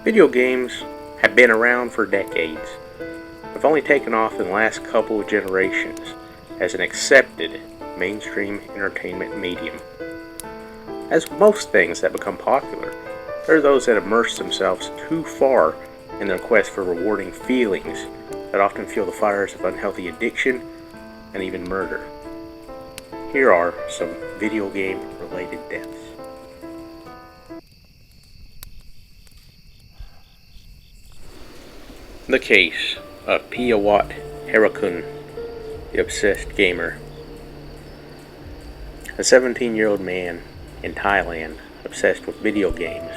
Video games have been around for decades. They've only taken off in the last couple of generations as an accepted mainstream entertainment medium. As most things that become popular, there are those that immerse themselves too far in their quest for rewarding feelings that often fuel the fires of unhealthy addiction and even murder. Here are some video game related deaths. The case of Piyawat Harakun, the obsessed gamer. A 17-year-old man in Thailand obsessed with video games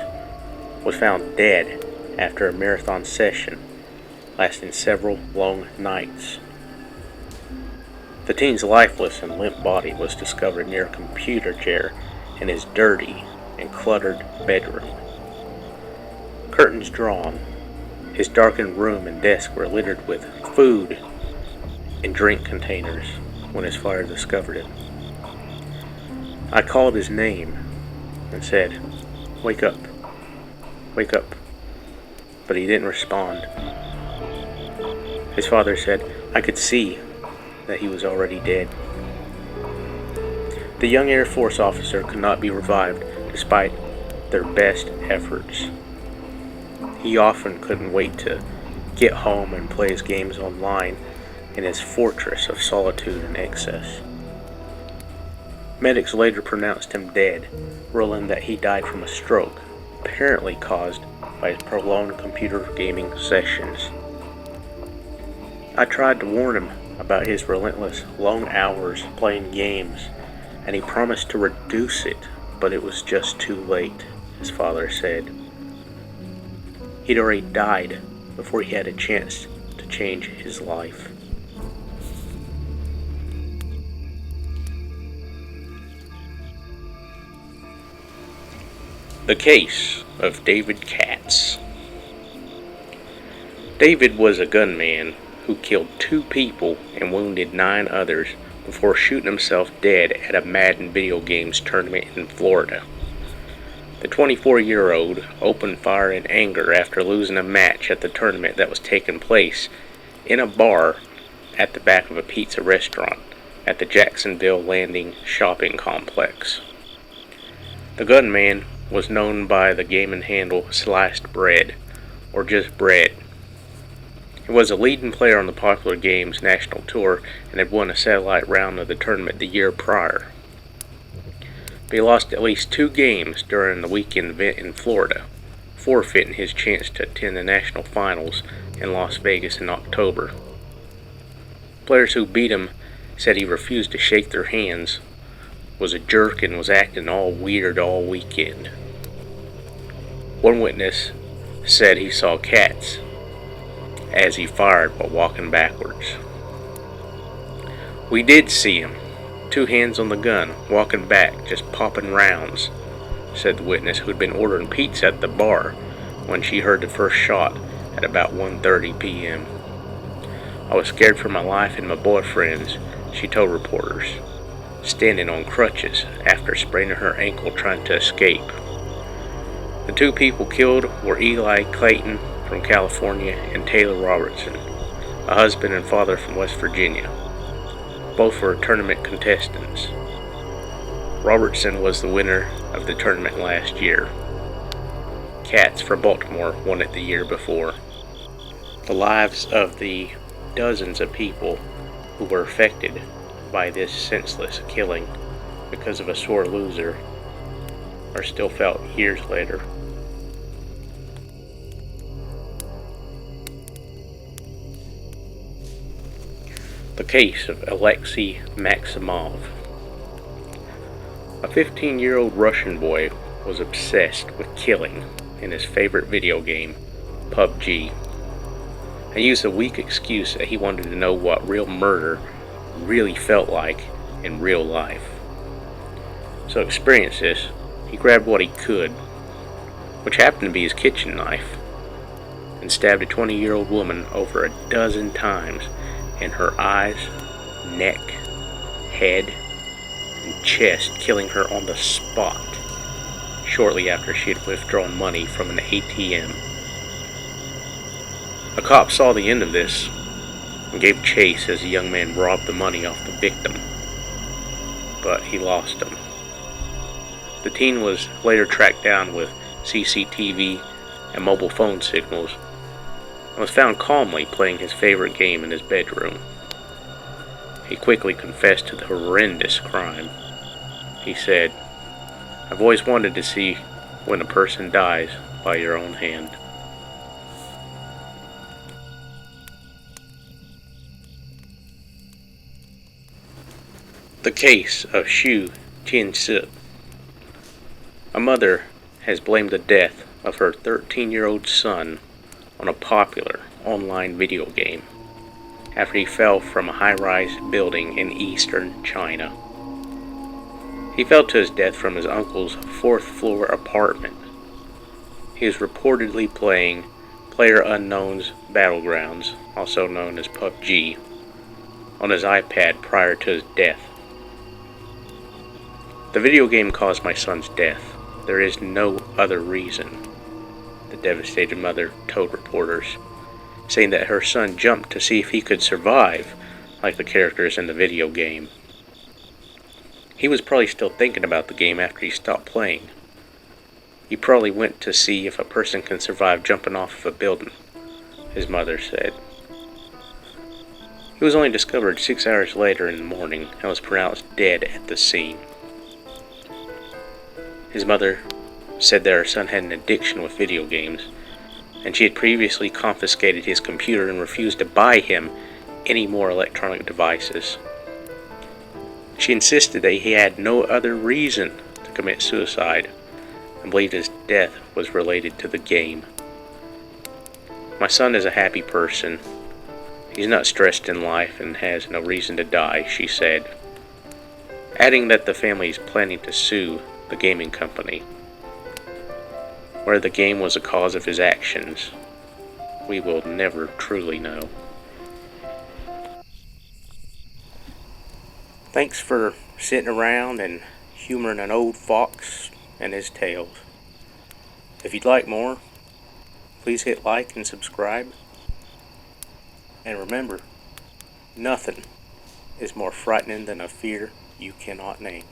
was found dead after a marathon session lasting several long nights. The teen's lifeless and limp body was discovered near a computer chair in his dirty and cluttered bedroom. Curtains drawn, his darkened room and desk were littered with food and drink containers when his father discovered it. I called his name and said, "Wake up, wake up," but he didn't respond. His father said I could see that he was already dead. The young Air Force officer could not be revived despite their best efforts. He often couldn't wait to get home and play his games online in his fortress of solitude and excess. Medics later pronounced him dead, ruling that he died from a stroke, apparently caused by his prolonged computer gaming sessions. I tried to warn him about his relentless long hours playing games, and he promised to reduce it, but it was just too late, his father said. He'd already died before he had a chance to change his life. The case of David Katz. David was a gunman who killed 2 people and wounded 9 others before shooting himself dead at a Madden video games tournament in Florida. The 24-year-old opened fire in anger after losing a match at the tournament that was taking place in a bar at the back of a pizza restaurant at the Jacksonville Landing shopping complex. The gunman was known by the gaming handle Sliced Bread, or just Bread. He was a leading player on the Popular Games national tour and had won a satellite round of the tournament the year prior. But he lost at least 2 games during the weekend event in Florida, forfeiting his chance to attend the national finals in Las Vegas in October. Players who beat him said he refused to shake their hands, was a jerk, and was acting all weird all weekend. One witness said he saw Katz as he fired while walking backwards. "We did see him, 2 hands on the gun, walking back, just popping rounds," said the witness, who had been ordering pizza at the bar when she heard the first shot at about 1:30 p.m. "I was scared for my life and my boyfriend's," she told reporters, standing on crutches after spraining her ankle trying to escape. The 2 people killed were Eli Clayton from California and Taylor Robertson, a husband and father from West Virginia. Both were tournament contestants. Robertson was the winner of the tournament last year. Katz for Baltimore won it the year before. The lives of the dozens of people who were affected by this senseless killing because of a sore loser are still felt years later. The case of Alexi Maximov. A 15-year-old Russian boy was obsessed with killing in his favorite video game, PUBG. He used a weak excuse that he wanted to know what real murder really felt like in real life. So to experience this, he grabbed what he could, which happened to be his kitchen knife, and stabbed a 20-year-old woman over a dozen times in her eyes, neck, head, and chest, killing her on the spot shortly after she had withdrawn money from an ATM A cop saw the end of this and gave chase as the young man robbed the money off the victim, but he lost him. The teen was later tracked down with CCTV and mobile phone signals and was found calmly playing his favorite game in his bedroom. He quickly confessed to the horrendous crime. He said, "I've always wanted to see when a person dies by your own hand." The case of Xu Tiansi. A mother has blamed the death of her 13-year-old son on a popular online video game after he fell from a high-rise building in eastern China. He fell to his death from his uncle's fourth-floor apartment. He was reportedly playing PlayerUnknown's Battlegrounds, also known as PUBG, on his iPad prior to his death. "The video game caused my son's death. There is no other reason," the devastated mother told reporters, saying that her son jumped to see if he could survive like the characters in the video game. He was probably still thinking about the game after he stopped playing. He probably went to see if a person can survive jumping off of a building, his mother said. He was only discovered 6 hours later in the morning and was pronounced dead at the scene. His mother said that her son had an addiction with video games, and she had previously confiscated his computer and refused to buy him any more electronic devices. She insisted that he had no other reason to commit suicide and believed his death was related to the game. "My son is a happy person. He's not stressed in life and has no reason to die," she said, adding that the family is planning to sue the gaming company. Whether the game was the cause of his actions, we will never truly know. Thanks for sitting around and humoring an old fox and his tales. If you'd like more, please hit like and subscribe. And remember, nothing is more frightening than a fear you cannot name.